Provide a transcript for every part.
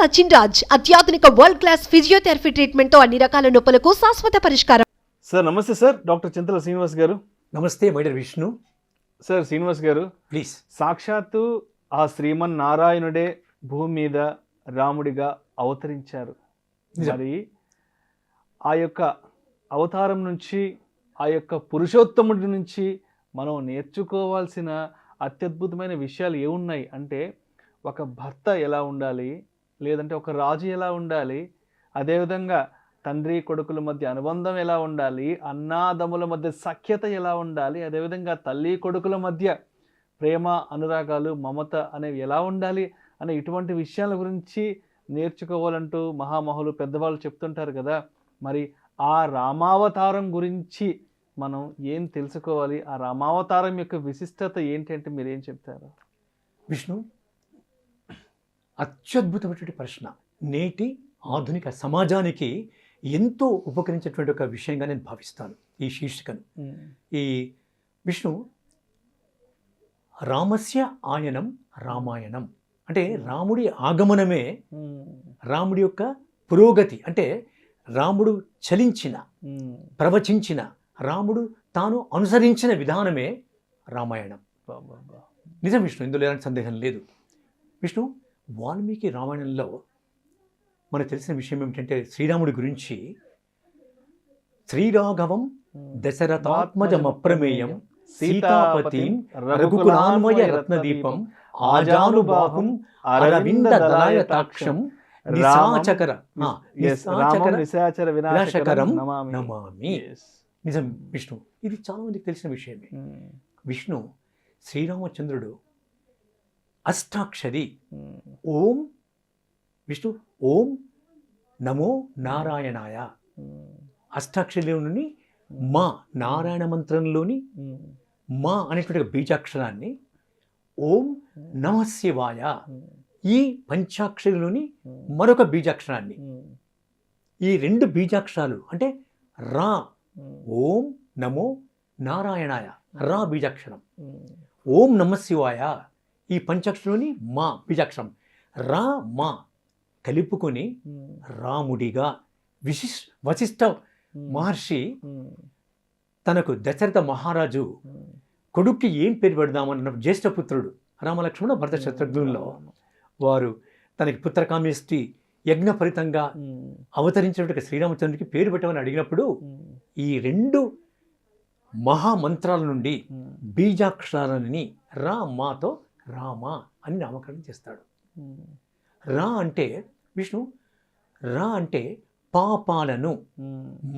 సచిన్ రాజ్ అత్యాధునిక world class physiotherapy treatment తో అన్ని రకాల నొప్పులకు శాశ్వత పరిష్కారం. సార్ నమస్తే సార్, డాక్టర్ చింతల శ్రీనివాస్ గారు. నమస్తే my dear Vishnu. Sir Srinivas గారు, ప్లీజ్. సాక్షాత్తు ఆ శ్రీమన్నారాయణుడే భూమి మీద రాముడిగా అవతరించారు. మరి ఆ యొక్క అవతారం నుంచి, ఆ యొక్క పురుషోత్తముడి నుంచి మనం నేర్చుకోవాల్సిన అత్యద్భుతమైన విషయాలు ఏమున్నాయి అంటే, ఒక భర్త ఎలా ఉండాలి, లేదంటే ఒక రాజు ఎలా ఉండాలి, అదేవిధంగా తండ్రి కొడుకుల మధ్య అనుబంధం ఎలా ఉండాలి, అన్నాదమ్ముల మధ్య సఖ్యత ఎలా ఉండాలి, అదేవిధంగా తల్లి కొడుకుల మధ్య ప్రేమ అనురాగాలు మమత అనేవి ఎలా ఉండాలి అనే ఇటువంటి విషయాల గురించి నేర్చుకోవాలంటూ మహామహులు పెద్దవాళ్ళు చెప్తుంటారు కదా. మరి ఆ రామావతారం గురించి మనం ఏం తెలుసుకోవాలి, ఆ రామావతారం యొక్క విశిష్టత ఏంటి అంటే మీరేం చెప్తారు? విష్ణు, అత్యద్భుతమైనటువంటి ప్రశ్న. నేటి ఆధునిక సమాజానికి ఎంతో ఉపకరించేటువంటి ఒక విషయంగా నేను భావిస్తాను ఈ శీర్షికను. ఈ విష్ణు, రామస్య ఆయనం రామాయణం అంటే రాముడి ఆగమనమే రాముడి యొక్క పురోగతి. అంటే రాముడు చలించిన, ప్రవచించిన, రాముడు తాను అనుసరించిన విధానమే రామాయణం. నిజం విష్ణు, ఇందులో ఎలాంటి సందేహం లేదు. విష్ణు, వాల్మీకి రామాయణంలో మనకు తెలిసిన విషయం ఏమిటంటే, శ్రీరాముడి గురించి శ్రీరాఘవం దశరథాత్మజమప్రమేయం సీతాపతిం రఘుకులాన్వయ రత్నదీపం ఆజానుబాహుం అరవింద దళాయతాక్షం నిశాచర వినాశకరం నమామి. నిజం విష్ణు, ఇది చాలా మందికి తెలిసిన విషయమే. విష్ణు, శ్రీరామచంద్రుడు అష్టాక్షరి. ఓం విష్ణు, ఓం నమో నారాయణాయ. అష్టాక్షరిలోని మా, నారాయణ మంత్రంలోని మా అనేటువంటి బీజాక్షరాన్ని, ఓం నమ శివాయ ఈ పంచాక్షరిలోని మరొక బీజాక్షరాన్ని, ఈ రెండు బీజాక్షరాలు అంటే రా, ఓం నమో నారాయణాయ రా బీజాక్షరం, ఓం నమ శివాయ ఈ పంచాక్షరంలోని మా బీజాక్షరం, రా మా కలుపుకొని రాముడిగా వశిష్ఠ మహర్షి తనకు దశరథ మహారాజు కొడుక్కి ఏం పేరు పెడదామన్న జ్యేష్ఠపుత్రుడు రామలక్ష్మణ భరత శత్రుఘ్నుల్లో వారు తనకి పుత్రకామేష్టి యజ్ఞఫలితంగా అవతరించినటువంటి శ్రీరామచంద్రుడికి పేరు పెట్టమని అడిగినప్పుడు ఈ రెండు మహామంత్రాల నుండి బీజాక్షరాలని రా మాతో రామ అని నామకరణం చేస్తాడు. రా అంటే విష్ణు, రా అంటే పాపాలను,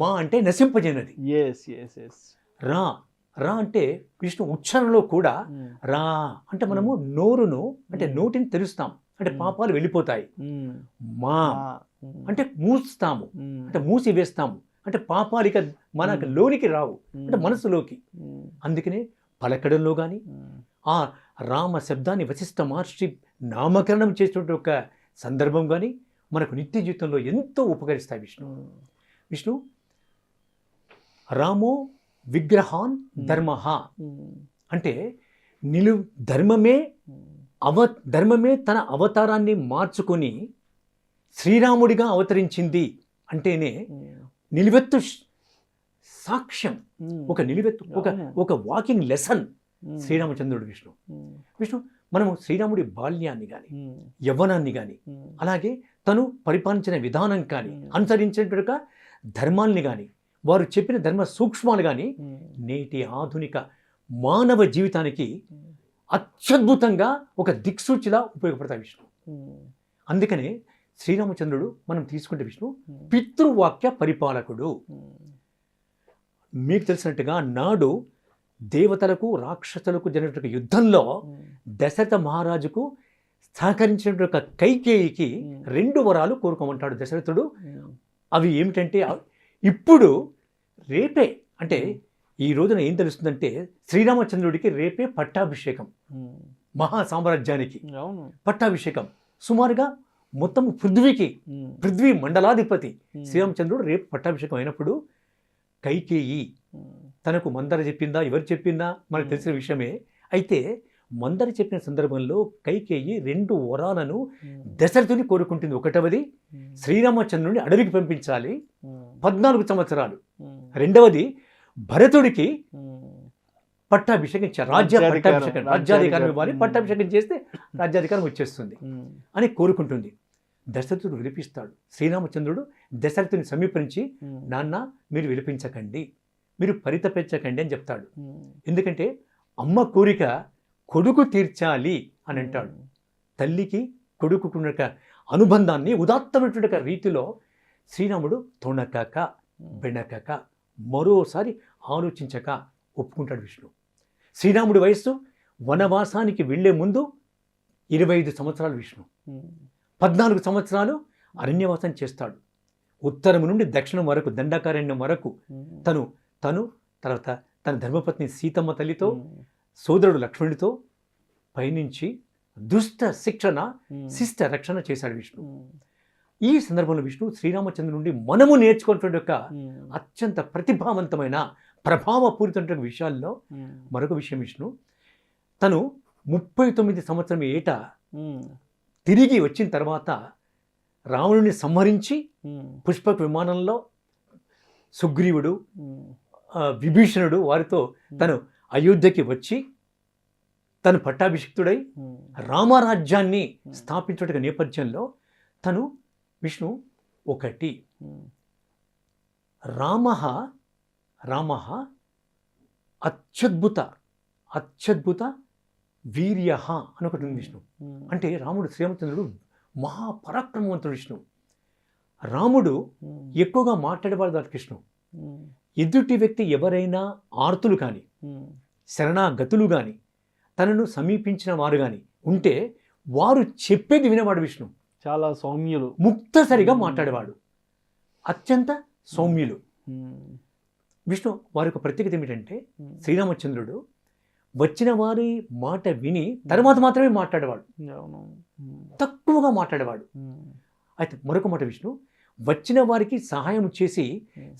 మా అంటే నశింపజేయనది. రా రా అంటే విష్ణు ఉచ్చారణలో కూడా రా అంటే మనము నోరును అంటే నోటిని తెరుస్తాం అంటే పాపాలు వెళ్ళిపోతాయి. మా అంటే మూస్తాము అంటే మూసి వేస్తాము అంటే పాపాలు ఇక మనకు లోనికి రావు అంటే మనసులోకి. అందుకనే పలకడంలో కానీ ఆ రామ శబ్దాన్ని వశిష్ఠ మహర్షి నామకరణం చేసినటువంటి ఒక సందర్భం కానీ మనకు నిత్య జీవితంలో ఎంతో ఉపకరిస్తాయి. విష్ణు, రామో విగ్రహాన్ ధర్మ అంటే ధర్మమే తన అవతారాన్ని మార్చుకొని శ్రీరాముడిగా అవతరించింది అంటేనే నిలువెత్తు సాక్ష్యం, ఒక నిలువెత్తు ఒక వాకింగ్ లెసన్ శ్రీరామచంద్రుడు. విష్ణు, మనము శ్రీరాముడి బాల్యాన్ని కానీ యవ్వనాన్ని కానీ అలాగే తను పరిపాలించిన విధానం కానీ అనుసరించినట్టుగా ధర్మాల్ని కానీ వారు చెప్పిన ధర్మ సూక్ష్మాలు కానీ నేటి ఆధునిక మానవ జీవితానికి అత్యద్భుతంగా ఒక దిక్సూచిలా ఉపయోగపడతాయి విష్ణు. అందుకనే శ్రీరామచంద్రుడు మనం తీసుకుంటే విష్ణు పితృవాక్య పరిపాలకుడు. మీకు తెలిసినట్టుగా నాడు దేవతలకు రాక్షసులకు జరిగినటువంటి యుద్ధంలో దశరథ మహారాజుకు సహకరించినటువంటి కైకేయికి 2 వరాలు కోరుకోమంటాడు దశరథుడు. అవి ఏమిటంటే, ఇప్పుడు రేపే అంటే ఈ రోజున ఏం తెలుస్తుందంటే శ్రీరామచంద్రుడికి రేపే పట్టాభిషేకం, మహా సామ్రాజ్యానికి పట్టాభిషేకం. సుమారుగా మొత్తం పృథ్వీ మండలాధిపతి శ్రీరామచంద్రుడు రేపు పట్టాభిషేకం అయినప్పుడు కైకేయి తనకు మందర చెప్పిందా, ఎవరు చెప్పిందా మనకు తెలిసిన విషయమే. అయితే మందర చెప్పిన సందర్భంలో కైకేయి 2 వరాలను దశరథుని కోరుకుంటుంది. ఒకటవది శ్రీరామచంద్రుని అడవికి పంపించాలి 14 సంవత్సరాలు. రెండవది భరతుడికి పట్టాభిషేకం రాజ్యాధికారం ఇవ్వాలి, పట్టాభిషేకం చేస్తే రాజ్యాధికారం వచ్చేస్తుంది అని కోరుకుంటుంది. దశరథుడు విలిపిస్తాడు. శ్రీరామచంద్రుడు దశరథుని సమీపించి, నాన్న మీరు విలిపించకండి, మీరు పరితపించకండి అని చెప్తాడు. ఎందుకంటే అమ్మ కోరిక కొడుకు తీర్చాలి అని అంటాడు. తల్లికి కొడుకుకున్న అనుబంధాన్ని ఉదాత్తమైనటువంటి రీతిలో శ్రీరాముడు తొణకక బెణకక మరోసారి ఆలోచించక ఒప్పుకుంటాడు విష్ణు. శ్రీరాముడి వయస్సు వనవాసానికి వెళ్లే ముందు 25 సంవత్సరాలు విష్ణు. 14 సంవత్సరాలు అరణ్యవాసం చేస్తాడు. ఉత్తరం నుండి దక్షిణం వరకు దండకారణ్యం వరకు తను తర్వాత తన ధర్మపత్ని సీతమ్మ తల్లితో సోదరుడు లక్ష్మణుడితో పయనించి దుష్ట శిష్ట రక్షణ చేశాడు విష్ణు. ఈ సందర్భంలో విష్ణు శ్రీరామచంద్రుడి నుండి మనము నేర్చుకున్నటువంటి ఒక అత్యంత ప్రతిభావంతమైన ప్రభావపూరితమైన విషయాల్లో మరొక విషయం విష్ణు, తను 39 సంవత్సరం ఏట తిరిగి వచ్చిన తర్వాత రావణుని సంహరించి పుష్పక విమానంలో సుగ్రీవుడు విభీషణుడు వారితో తను అయోధ్యకి వచ్చి తను పట్టాభిషిక్తుడై రామరాజ్యాన్ని స్థాపించే నేపథ్యంలో తను విష్ణు ఒకటి రామ అత్యద్భుత వీర్య అని ఒకటి ఉంది విష్ణు. అంటే రాముడు శ్రీరామచంద్రుడు మహాపరాక్రమవంతుడు విష్ణు. రాముడు ఎక్కువగా మాట్లాడేవాడు కృష్ణు. ఎదుటి వ్యక్తి ఎవరైనా ఆర్తులు కానీ శరణాగతులు కానీ తనను సమీపించిన వారు కానీ ఉంటే వారు చెప్పేది వినేవాడు విష్ణు. చాలా సౌమ్యులు, ముక్తసరిగా మాట్లాడేవాడు, అత్యంత సౌమ్యులు విష్ణు. వారి యొక్క ప్రత్యేకత ఏమిటంటే శ్రీరామచంద్రుడు వచ్చిన వారి మాట విని తర్వాత మాత్రమే మాట్లాడేవాడు, తక్కువగా మాట్లాడేవాడు. అయితే మరొక మాట విష్ణు, వచ్చిన వారికి సహాయం చేసి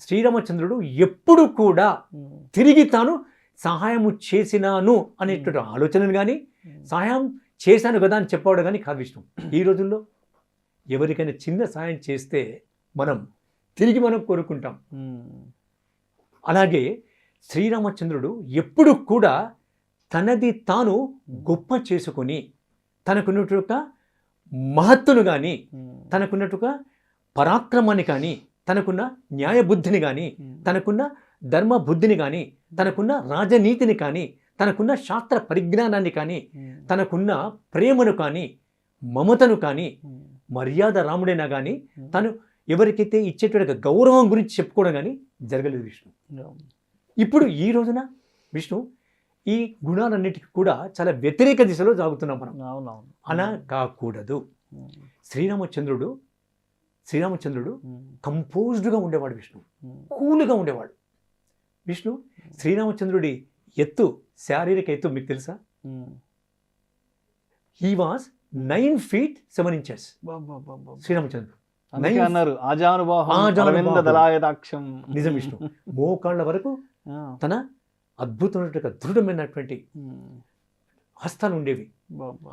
శ్రీరామచంద్రుడు ఎప్పుడు కూడా తిరిగి తాను సహాయము చేసినాను అనేటువంటి ఆలోచనను కానీ సహాయం చేశాను కదా అని చెప్పాడు కానీ కాదు విష్ణు. ఈ రోజుల్లో ఎవరికైనా చిన్న సహాయం చేస్తే తిరిగి మనం కోరుకుంటాం. అలాగే శ్రీరామచంద్రుడు ఎప్పుడు కూడా తనది తాను గొప్ప చేసుకొని తనకున్నట్టుగా మహత్తును కానీ తనకున్నట్టుగా పరాక్రమాన్ని కానీ తనకున్న న్యాయబుద్ధిని కానీ తనకున్న ధర్మబుద్ధిని కానీ తనకున్న రాజనీతిని కానీ తనకున్న శాస్త్ర పరిజ్ఞానాన్ని కానీ తనకున్న ప్రేమను కానీ మమతను కానీ మర్యాద రాముడైనా కానీ తను ఎవరికైతే ఇచ్చేటువంటి గౌరవం గురించి చెప్పుకోవడం కానీ జరగలేదు విష్ణు. ఇప్పుడు ఈ రోజున విష్ణు ఈ గుణాలన్నిటికీ కూడా చాలా వ్యతిరేక దిశలో సాగుతున్నాం మనం. అలా కాకూడదు. శ్రీరామచంద్రుడు కంపోజ్డ్గా ఉండేవాడు విష్ణు, కూల్గా ఉండేవాడు విష్ణు. శ్రీరామచంద్రుడి శారీరక ఎత్తు మీకు తెలుసా? He was 9 feet 7 inches. శ్రీరామచంద్రుడు అన్నారు నిజం విష్ణు. మోకాళ్ళ వరకు తన అద్భుతమైనటువంటి దృఢమైనటువంటి హస్తాలు ఉండేవి.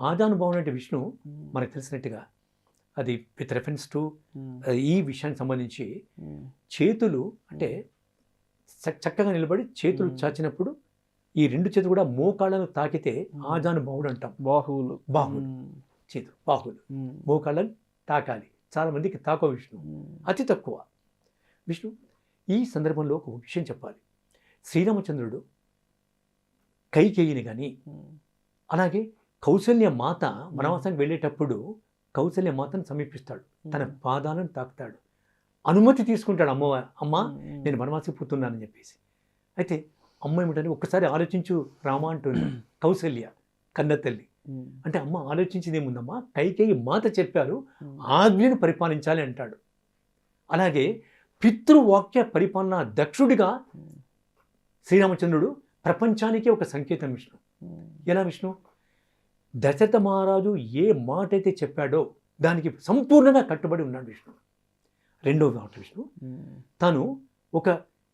ఆజానుభావం అంటే విష్ణు మనకు తెలిసినట్టుగా అది విత్ రెఫరెన్స్ టు ఈ విషయానికి సంబంధించి చేతులు అంటే చక్కగా నిలబడి చేతులు చాచినప్పుడు ఈ 2 చేతులు కూడా మోకాళ్ళను తాకితే ఆజానుభావుడు అంటాం. బాహువులు చేతులు బాహువులు మోకాళ్ళను తాకాలి. చాలా మందికి తాకో విష్ణు, అతి తక్కువ విష్ణు. ఈ సందర్భంలో ఒక విషయం చెప్పాలి. శ్రీరామచంద్రుడు కైకేయిని కానీ అలాగే కౌసల్య మాత వనవాసానికి వెళ్ళేటప్పుడు కౌసల్య మాతను సమీపిస్తాడు, తన పాదాలను తాకుతాడు, అనుమతి తీసుకుంటాడు. అమ్మ నేను వనవాసికి పోతున్నానని చెప్పేసి. అయితే అమ్మ ఏమిటని ఒక్కసారి ఆలోచించు రామా అంటుంది కౌసల్య కన్న తల్లి. అంటే అమ్మ ఆలోచించింది ఏముందమ్మా, కైకేయి మాత చెప్పారు ఆజ్ఞను పరిపాలించాలి అంటాడు. అలాగే పితృవాక్య పరిపాలన దక్షుడిగా శ్రీరామచంద్రుడు ప్రపంచానికే ఒక సంకేతం విష్ణు. ఎలా విష్ణు? దశరథ మహారాజు ఏ మాట అయితే చెప్పాడో దానికి సంపూర్ణంగా కట్టుబడి ఉన్నాడు విష్ణు. రెండవ మాట విష్ణు, తాను ఒక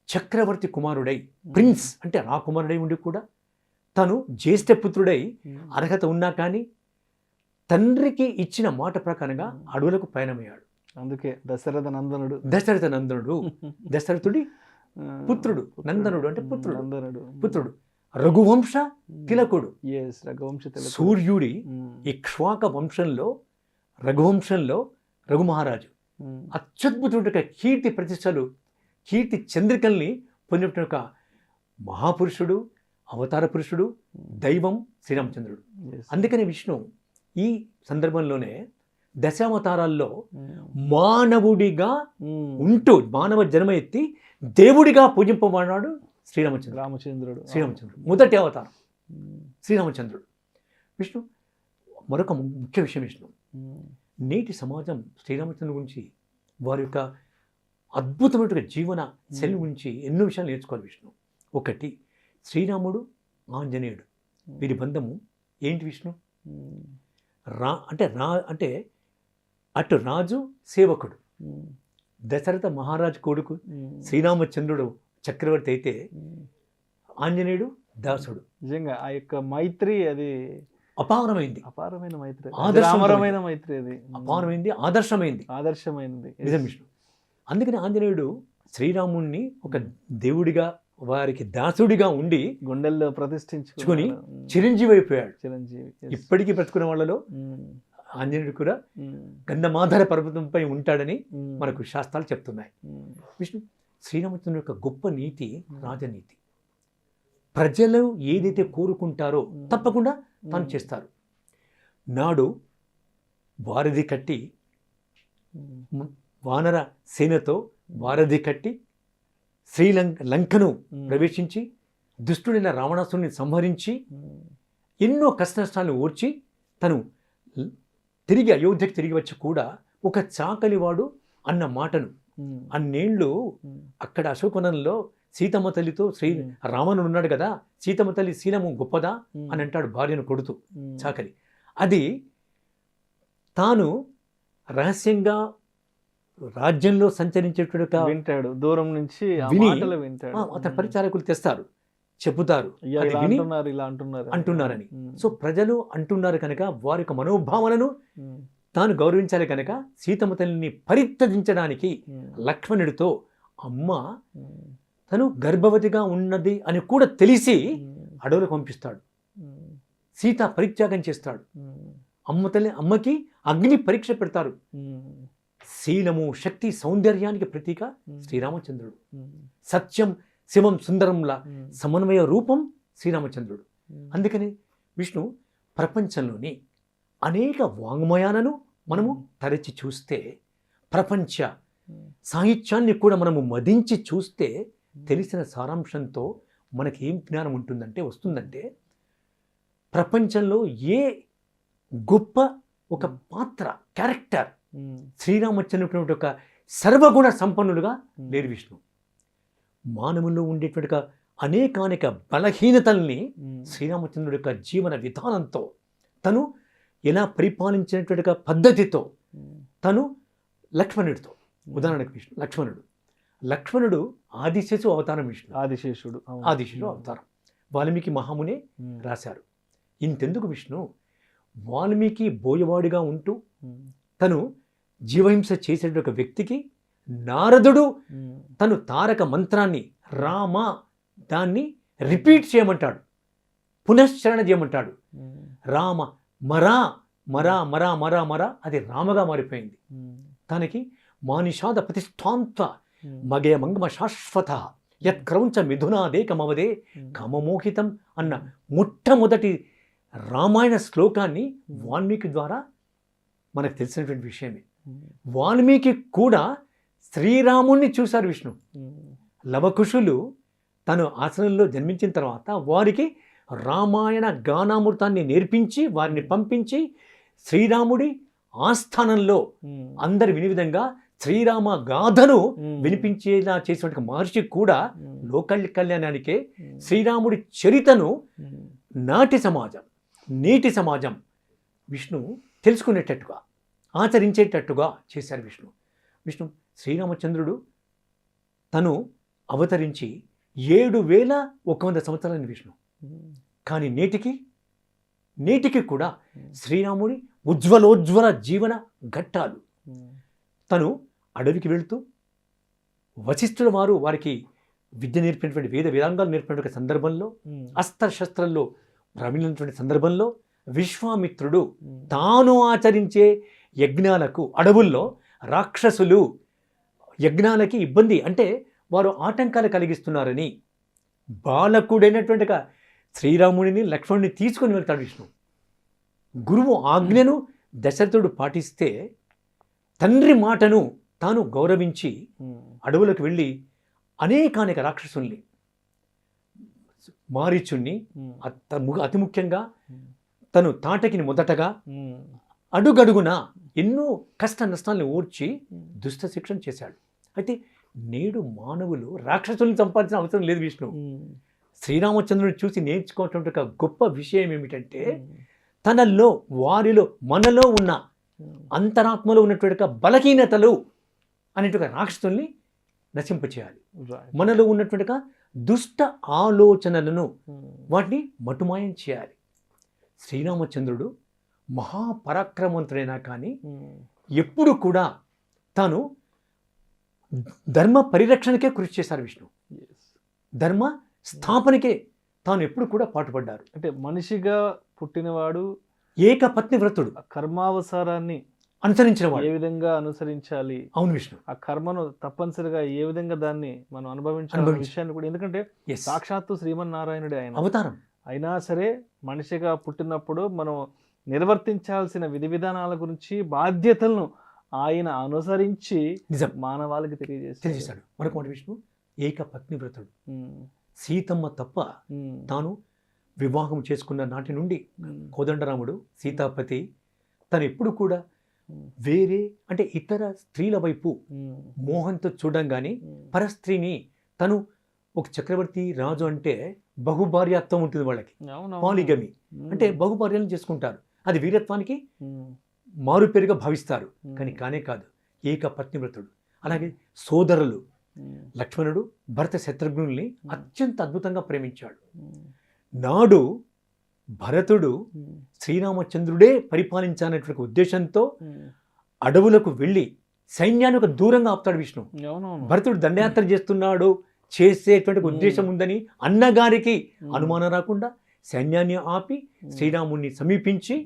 చక్రవర్తి కుమారుడై ప్రిన్స్ అంటే రాకుమారుడై ఉండి కూడా తను జ్యేష్ఠపుత్రుడై అర్హత ఉన్నా కానీ తండ్రికి ఇచ్చిన మాట ప్రకారంగా అడవులకు పయనమయ్యాడు. అందుకే దశరథ నందనుడు. దశరథుడి పుత్రుడు. నందనుడు అంటే పుత్రుడు. నందనుడు పుత్రుడు రఘువంశ తిలకుడు. రఘువంశ తిలకుడు. సూర్యుడి ఇక్ష్వాక వంశంలో రఘువంశంలో రఘు మహారాజు అత్యద్భుతమైన కీర్తి ప్రతిష్టలు, కీర్తి చంద్రికల్ని పొందిన ఒక మహాపురుషుడు, అవతార పురుషుడు, దైవం శ్రీరామచంద్రుడు. అందుకని విష్ణు ఈ సందర్భంలోనే దశావతారాల్లో మానవుడిగా ఉంటూ మానవ జన్మ ఎత్తి దేవుడిగా పూజింపబడినాడు శ్రీరామచంద్రుడు. మొదటి అవతారం శ్రీరామచంద్రుడు. విష్ణు మరొక ముఖ్య విషయం విష్ణు, నేటి సమాజం శ్రీరామచంద్రుడి గురించి, వారి యొక్క అద్భుతమైన జీవన శైలి గురించి ఎన్నో విషయాలు నేర్చుకోవాలి విష్ణు. ఒకటి, శ్రీరాముడు ఆంజనేయుడు వీరి బంధము ఏంటి విష్ణు? అంటే అటు రాజు సేవకుడు, దశరథ మహారాజు కొడుకు శ్రీరామచంద్రుడు చక్రవర్తి అయితే ఆంజనేయుడు దాసుడు. నిజంగా ఆ యొక్క మైత్రి అది అపారమైంది, అపారమైన మైత్రి, ఆదర్శమైన మైత్రి, అది అపారమైంది, ఆదర్శమైంది నిజం విష్ణు. అందుకని ఆంజనేయుడు శ్రీరాముణ్ణి ఒక దేవుడిగా, వారికి దాసుడిగా ఉండి గుండెల్లో ప్రతిష్ఠించుకొని చిరంజీవి అయిపోయాడు. చిరంజీవి ఇప్పటికీ బ్రతుకునే వాళ్ళలో ఆంజనేయుడు కూడా గంధమాధర పర్వతంపై ఉంటాడని మనకు శాస్త్రాలు చెప్తున్నాయి. విష్ణు శ్రీరామచంద్రుని యొక్క గొప్ప నీతి రాజనీతి. ప్రజలు ఏదైతే కోరుకుంటారో తప్పకుండా తాను చేస్తారు. నాడు వారధి కట్టి వానర సేనతో వారధి కట్టి లంకను ప్రవేశించి దుష్టుడైన రావణాసురుని సంహరించి ఎన్నో కష్టనష్టాలను ఓర్చి తను తిరిగి అయోధ్యకు తిరిగి వచ్చి కూడా ఒక చాకలివాడు అన్న మాటను అన్నేళ్ళు అక్కడ అశోకవనంలో సీతమ్మ తల్లితో రావణుడు ఉన్నాడు కదా, సీతమ్మ తల్లి శీలము గొప్పదా అని అంటాడు భార్యను కొడుతూ చాకలి. అది తాను రహస్యంగా రాజ్యంలో సంచరించేటువంటి వింటాడు, దూరం నుంచి అతని పరిచారకులు తెస్తారు, చెబుతారు ఇలా అంటున్నారని. సో ప్రజలు అంటున్నారు కనుక వారి యొక్క మనోభావనను తాను గౌరవించాలి కనుక సీతమ్మ తల్లిని పరిత్యజించడానికి లక్ష్మణుడితో అమ్మ తను గర్భవతిగా ఉన్నది అని కూడా తెలిసి అడవులకు పంపిస్తాడు. సీత పరిత్యాగం చేస్తాడు. అమ్మకి అగ్ని పరీక్ష పెడతారు. శీలము, శక్తి, సౌందర్యానికి ప్రతీక శ్రీరామచంద్రుడు. సత్యం, శివం, సుందరంలా సమన్వయ రూపం శ్రీరామచంద్రుడు. అందుకని విష్ణు ప్రపంచంలోని అనేక వాంగ్మయాలను మనము తరచి చూస్తే, ప్రపంచ సాహిత్యాన్ని కూడా మనము మదించి చూస్తే తెలిసిన సారాంశంతో మనకి ఏం జ్ఞానం వస్తుందంటే ప్రపంచంలో ఏ గొప్ప ఒక పాత్ర, క్యారెక్టర్ శ్రీరామచంద్రుడు ఒక సర్వగుణ సంపన్నులుగా లేరు విష్ణు. మానవుల్లో ఉండేటువంటి అనేకానేక బలహీనతల్ని శ్రీరామచంద్రుడి యొక్క జీవన విధానంతో, తను ఎలా పరిపాలించినటువంటి పద్ధతితో, తను లక్ష్మణుడితో, ఉదాహరణకు విష్ణు లక్ష్మణుడు ఆదిశేషు అవతారం విష్ణు. ఆదిశేషుడు అవతారం వాల్మీకి మహామునే రాశారు. ఇంతెందుకు విష్ణు, వాల్మీకి బోయవాడిగా ఉంటూ తను జీవహింస చేసేటువంటి ఒక వ్యక్తికి నారదుడు తను తారక మంత్రాన్ని రామ దాన్ని రిపీట్ చేయమంటాడు, పునశ్చరణ చేయమంటాడు. రామ మరా మరా మరా మరా మరా అది రామగా మారిపోయింది. తనకి మానిషాద ప్రతిష్టాంత మగే మంగమ శాశ్వత యత్క్రౌంచ మిథునాదేకమవదే కామమోహితం అన్న మొట్టమొదటి రామాయణ శ్లోకాన్ని వాల్మీకి ద్వారా మనకు తెలిసినటువంటి విషయమే. వాల్మీకి కూడా శ్రీరాముణ్ణి చూశారు విష్ణు. లవకుశులు తను ఆశ్రమంలో జన్మించిన తర్వాత వారికి రామాయణ గానామృతాన్ని నేర్పించి వారిని పంపించి శ్రీరాముడి ఆస్థానంలో అందరు విని విధంగా శ్రీరామ గాథను వినిపించేలా చేసినటువంటి మహర్షి కూడా లోక కళ్యాణానికే శ్రీరాముడి చరితను నేటి సమాజం విష్ణు తెలుసుకునేటట్టుగా, ఆచరించేటట్టుగా చేశారు విష్ణు. శ్రీరామచంద్రుడు తను అవతరించి 7,100 సంవత్సరాలని విష్ణు. కానీ నేటికి కూడా శ్రీరాముడి ఉజ్వలోజ్వల జీవన ఘట్టాలు. తను అడవికి వెళుతూ వశిష్ఠుల వారు వారికి విద్య నేర్పినటువంటి వేదాంగాలు నేర్పినటువంటి సందర్భంలో, అస్త్రశస్త్రంలో ప్రవీణమైనటువంటి సందర్భంలో విశ్వామిత్రుడు తాను ఆచరించే యజ్ఞాలకు, అడవుల్లో రాక్షసులు యజ్ఞాలకి ఇబ్బంది అంటే వారు ఆటంకాలు కలిగిస్తున్నారని బాలకుడైనటువంటి శ్రీరాముడిని లక్ష్మణుడిని తీసుకొని వెళ్తాడు విష్ణు. గురువు ఆజ్ఞను దశరథుడు పాటిస్తే తండ్రి మాటను తాను గౌరవించి అడవులకు వెళ్ళి అనేకానేక రాక్షసుల్ని, మారీచుణ్ణి, అతి ముఖ్యంగా తను తాటకిని మొదటగా అడుగడుగున ఎన్నో కష్ట నష్టాలను ఓర్చి దుష్ట శిక్షణ చేశాడు. అయితే నేడు మానవులు రాక్షసుల్ని సంపాదించిన అవసరం లేదు విష్ణు. శ్రీరామచంద్రుని చూసి నేర్చుకోవటం గొప్ప విషయం ఏమిటంటే తనలో, వారిలో, మనలో ఉన్న అంతరాత్మలో ఉన్నటువంటి బలహీనతలు అనేటువంటి రాక్షసుల్ని నశింపచేయాలి. మనలో ఉన్నటువంటి దుష్ట ఆలోచనలను వాటిని మటుమాయం చేయాలి. శ్రీరామచంద్రుడు మహాపరాక్రమవంతుడైనా కానీ ఎప్పుడు కూడా తాను ధర్మ పరిరక్షణకే కృషి చేశారు విష్ణు. ధర్మ స్థాపనకే తాను ఎప్పుడు కూడా పాటుపడ్డారు. అంటే మనిషిగా పుట్టినవాడు ఏకపత్ని వ్రతుడు, కర్మావసరాన్ని అనుసరించిన వాడు ఏ విధంగా అనుసరించాలి, అవును విష్ణు, ఆ కర్మను తప్పనిసరిగా ఏ విధంగా దాన్ని మనం అనుభవించాలి విషయాన్ని కూడా. ఎందుకంటే సాక్షాత్తు శ్రీమన్నారాయణుడే ఆయన అవతారం అయినా సరే మనిషిగా పుట్టినప్పుడు మనం నిర్వర్తించాల్సిన విధి విధానాల గురించి, బాధ్యతలను ఆయన అనుసరించి నిజం మానవాళికి తెలియజేశాడు. మరొక విష్ణు ఏకపత్ని వ్రతుడు. సీతమ్మ తప్ప తాను వివాహం చేసుకున్న నాటి నుండి కోదండరాముడు సీతాపతి తను ఎప్పుడు కూడా వేరే అంటే ఇతర స్త్రీల వైపు మోహంతో చూడడం కానీ, పరస్త్రీని తను ఒక చక్రవర్తి రాజు అంటే బహుభార్యాత్వం ఉంటుంది వాళ్ళకి, పాలిగమి అంటే బహుభార్యలను చేసుకుంటారు. అది వీరత్వానికి మారుపేరుగా భావిస్తారు. కానీ కానే కాదు, ఏకపత్నివ్రతుడు. అలాగే సోదరులు, లక్ష్మణుడు భరత శత్రుఘ్నుల్ని అత్యంత అద్భుతంగా ప్రేమించాడు. నాడు భరతుడు శ్రీరామచంద్రుడే పరిపాలించాలనేటువంటి ఉద్దేశంతో అడవులకు వెళ్ళి సైన్యాన్ని ఒక దూరంగా ఆపుతాడు విష్ణు. భరతుడు దండయాత్ర చేస్తున్నాడు, చేసేటువంటి ఉద్దేశం ఉందని అన్నగారికి అనుమానం రాకుండా సైన్యాన్ని ఆపి శ్రీరాముణ్ణి సమీపించి,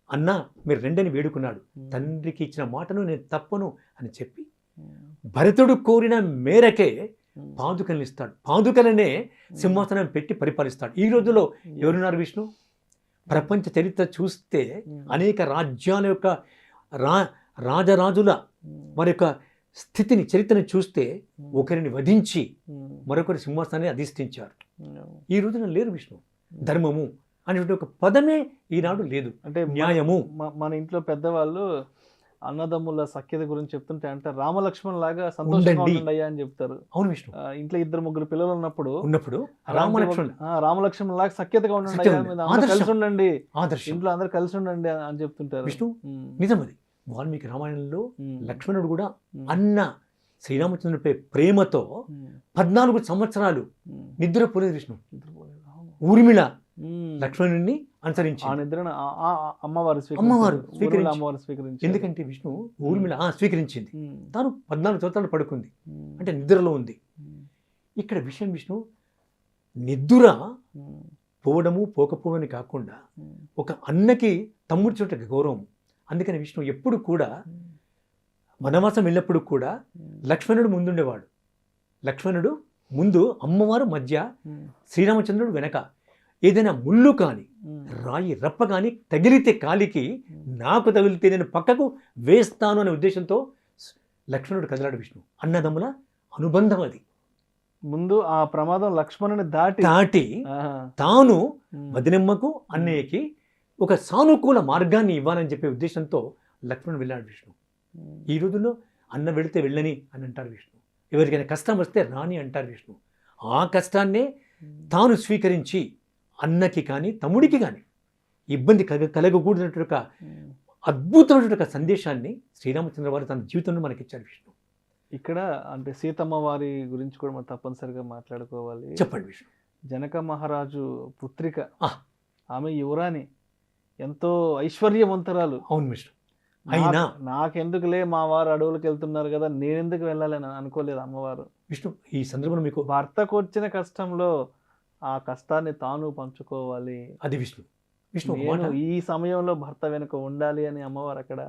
అన్న మీరు రెండని వేడుకున్నాడు. తండ్రికి ఇచ్చిన మాటను నేను తప్పను అని చెప్పి భరతుడు కోరిన మేరకే పాదుకలను ఇస్తాడు. పాదుకలనే సింహాసనం పెట్టి పరిపాలిస్తాడు. ఈ రోజులో ఎవరున్నారు విష్ణు? ప్రపంచ చరిత్ర చూస్తే అనేక రాజ్యాల యొక్క రాజరాజుల వారి యొక్క స్థితిని, చరిత్రను చూస్తే ఒకరిని వధించి మరొకరి సింహాసనాన్ని అధిష్ఠించారు. ఈ రోజున లేరు విష్ణు. ధర్మము అనేటువంటి ఒక పదమే ఈనాడు లేదు. అంటే న్యాయము. మన ఇంట్లో పెద్దవాళ్ళు అన్నదమ్ముల సఖ్యత గురించి చెప్తుంటే అంటే రామలక్ష్మణ్ లాగా సంతోషంగా ఉండండి అని చెప్తారు. అవును విష్ణు. ఇంట్లో 2-3 పిల్లలు ఉన్నప్పుడు రామలక్ష్మణ్ లాగా సఖ్యతగా ఉండండి, కలిసి ఉండండి, ఇంట్లో అందరు కలిసి ఉండండి అని చెప్తుంటారు విష్ణు. నిజమది. వాల్మీకి రామాయణంలో లక్ష్మణుడు కూడా అన్న శ్రీరామచంద్రుడిపై ప్రేమతో 14 సంవత్సరాలు నిద్రపోలేదు విష్ణు. ఊర్మిళ లక్ష్మణుడిని అనుసరించి అమ్మవారు స్వీకరించి, ఎందుకంటే విష్ణు ఊర్మిళ స్వీకరించింది. తాను 14 సంవత్సరాలు పడుకుంది అంటే నిద్రలో ఉంది. ఇక్కడ విషయం విష్ణు, నిద్ర పోవడము పోకపోవని కాకుండా ఒక అన్నకి తమ్ముడి చోట గౌరవం. అందుకని విష్ణు ఎప్పుడు కూడా వనవాసం వెళ్ళినప్పుడు కూడా లక్ష్మణుడు ముందుండేవాడు. లక్ష్మణుడు ముందు, అమ్మవారు మధ్య, శ్రీరామచంద్రుడు వెనక. ఏదైనా ముళ్ళు కానీ రాయి రప్ప కానీ తగిలితే కాలికి, నాకు తగిలితే నేను పక్కకు వేస్తాను అనే ఉద్దేశంతో లక్ష్మణుడు కదిలాడు విష్ణు. అన్నదమ్ముల అనుబంధం అది. ముందు ఆ ప్రమాదం లక్ష్మణుని దాటి తాను వదినమ్మకు అన్నయ్యకి ఒక సానుకూల మార్గాన్ని ఇవ్వాలని చెప్పే ఉద్దేశంతో లక్ష్మణుడు వెళ్ళాడు విష్ణు. ఈ రోజుల్లో అన్న వెళితే వెళ్ళని అని అంటారు విష్ణు. ఎవరికైనా కష్టం వస్తే రాని అంటారు విష్ణు. ఆ కష్టాన్నే తాను స్వీకరించి అన్నకి కానీ తమ్ముడికి కానీ ఇబ్బంది కలగకూడనటువంటి ఒక అద్భుతమైనటువంటి ఒక సందేశాన్ని శ్రీరామచంద్ర వారు తన జీవితంలో మనకిచ్చారు విష్ణు. ఇక్కడ అంటే సీతమ్మ వారి గురించి కూడా మనం తప్పనిసరిగా మాట్లాడుకోవాలి. చెప్పండి విష్ణు. జనక మహారాజు పుత్రిక, ఆ. ఆమె యువరాణి, ఎంతో ఐశ్వర్యవంతురాలు. అవును విష్ణు. అయినా నాకెందుకులే, మా వారు అడవులకు వెళ్తున్నారు కదా, నేనెందుకు వెళ్ళాలని అనుకోలేదు అమ్మవారు. విష్ణు ఈ సందర్భంలో మీకు భర్తకు వచ్చిన కష్టంలో ఆ కష్టాన్ని తాను పంచుకోవాలి. అది విష్ణు విష్ణు ఒక నేను మాట ఈ సమయంలో భర్త వెనుక ఉండాలి అని అమ్మవారు అక్కడ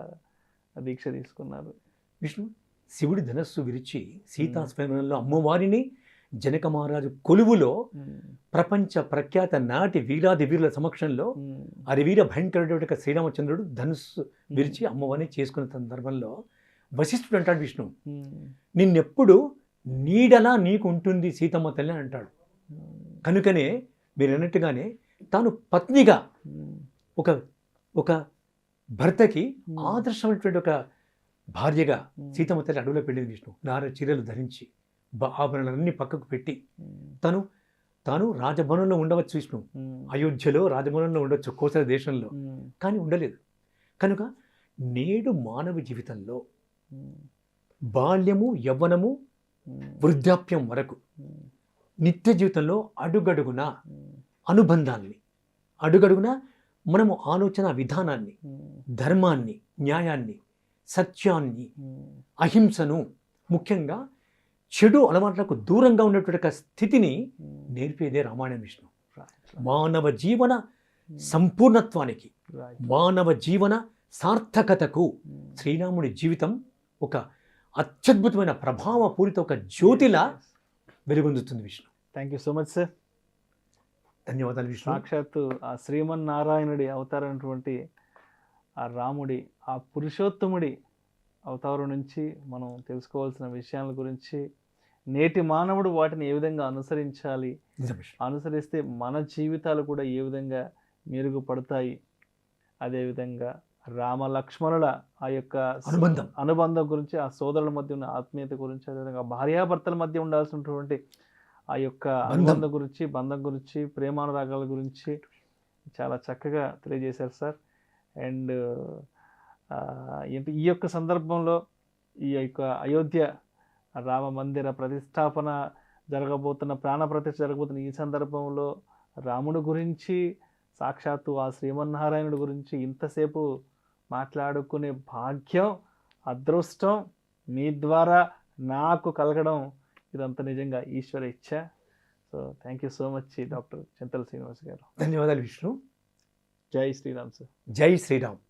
దీక్ష తీసుకున్నారు. విష్ణు శివుడి ధనస్సు విరిచి సీతాస్వయంలో అమ్మవారిని జనక మహారాజు కొలువులో ప్రపంచ ప్రఖ్యాత నాటి వీరాది వీరుల సమక్షంలో అరివీర భయంకరుడు శ్రీరామచంద్రుడు ధనుస్సు విరిచి అమ్మవారిని చేసుకున్న సందర్భంలో వశిష్ఠుడు అంటాడు విష్ణు, నిన్నెప్పుడు నీడలా నీకు ఉంటుంది సీతమ్మ తల్లి అని అంటాడు. కనుకనే మీరు అన్నట్టుగానే తాను పత్నిగా ఒక ఒక భర్తకి ఆదర్శమైనటువంటి ఒక భార్యగా సీతమ్మ తల్లి అడవిలో పెళ్ళింది విష్ణు. నార చీరలు ధరించి ఆభరణాలన్నీ పక్కకు పెట్టి తాను రాజభవనంలో ఉండవచ్చు విష్ణు, అయోధ్యలో రాజభవనంలో ఉండొచ్చు కోసల దేశంలో, కానీ ఉండలేదు. కనుక నేడు మానవ జీవితంలో బాల్యము యవ్వనము వృద్ధాప్యం వరకు నిత్య జీవితంలో అడుగడుగున అనుబంధాన్ని, అడుగడుగున మనము ఆలోచన విధానాన్ని, ధర్మాన్ని, న్యాయాన్ని, సత్యాన్ని, అహింసను, ముఖ్యంగా చెడు అలవాట్లకు దూరంగా ఉన్నటువంటి ఒక స్థితిని నేర్పేదే రామాయణం విష్ణు. మానవ జీవన సంపూర్ణత్వానికి, మానవ జీవన సార్థకతకు శ్రీరాముడి జీవితం ఒక అత్యద్భుతమైన ప్రభావపూరిత ఒక జ్యోతిలా వెలుగొందుతుంది Vishnu. Thank you so much sir. ధన్యవాదాలు విష్ణు. సాక్షాత్తు ఆ శ్రీమన్నారాయణుడి అవతారమైనటువంటి ఆ రాముడి, ఆ పురుషోత్తముడి అవతారం నుంచి మనం తెలుసుకోవాల్సిన విషయాల గురించి, నేటి మానవుడు వాటిని ఏ విధంగా అనుసరించాలి, అనుసరిస్తే మన జీవితాలు కూడా ఏ విధంగా మెరుగుపడతాయి, అదేవిధంగా రామ లక్ష్మణుల ఆ యొక్క అనుబంధం గురించి, ఆ సోదరుల మధ్య ఉన్న ఆత్మీయత గురించి, అదేవిధంగా భార్యాభర్తల మధ్య ఉండాల్సినటువంటి ఆ యొక్క బంధం గురించి, ప్రేమానురాగాల గురించి చాలా చక్కగా తెలియజేశారు సార్. అండ్ ఈ యొక్క సందర్భంలో ఈ యొక్క అయోధ్య రామ మందిర ప్రతిష్టాపన జరగబోతున్న, ప్రాణప్రతిష్ఠ జరగబోతున్న ఈ సందర్భంలో రాముడి గురించి, సాక్షాత్తు ఆ శ్రీమన్నారాయణుడి గురించి ఇంతసేపు మాట్లాడుకునే భాగ్యం, అదృష్టం మీ ద్వారా నాకు కలగడం, ఇదంతా నిజంగా ఈశ్వర ఇచ్చ. So thank you so much doctor Chintala Srinivas garu. ధన్యవాదాలు విష్ణు. జై శ్రీరామ్ సార్. జై శ్రీరామ్.